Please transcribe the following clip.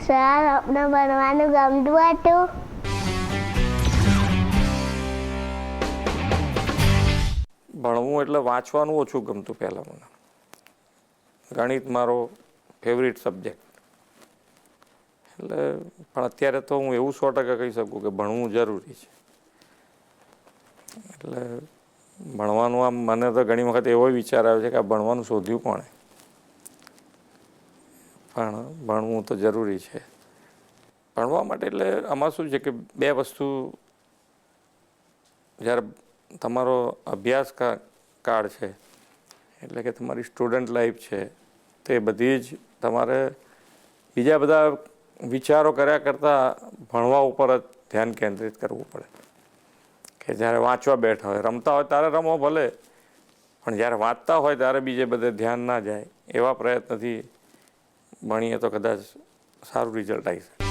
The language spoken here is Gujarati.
સર આપણે ભણવાનું ગમતું હતું. ભણવું એટલે વાંચવાનું ઓછું ગમતું પહેલાં મને. ગણિત મારો ફેવરિટ સબ્જેક્ટ. એટલે પણ અત્યારે તો હું એવું 100% કહી શકું કે ભણવું જરૂરી છે. એટલે ભણવાનું આમ મને તો ઘણી વખત એવો વિચાર આવે છે કે આ ભણવાનું શોધ્યું કોણે, પણ ભણવું તો જરૂરી છે. ભણવા માટે એટલે આમાં શું છે કે બે વસ્તુ, જ્યારે તમારો અભ્યાસ કાળ છે એટલે કે તમારી સ્ટુડન્ટ લાઈફ છે, તે બધી જ તમારે બીજા બધા વિચારો કર્યા કરતાં ભણવા ઉપર જ ધ્યાન કેન્દ્રિત કરવું પડે. કે જ્યારે વાંચવા બેઠા હોય, રમતા હોય ત્યારે રમો ભલે, પણ જ્યારે વાંચતા હોય ત્યારે બીજે બધે ધ્યાન ના જાય. એવા પ્રયત્નથી ભણીએ તો કદાચ સારું રિઝલ્ટ આવી શકે.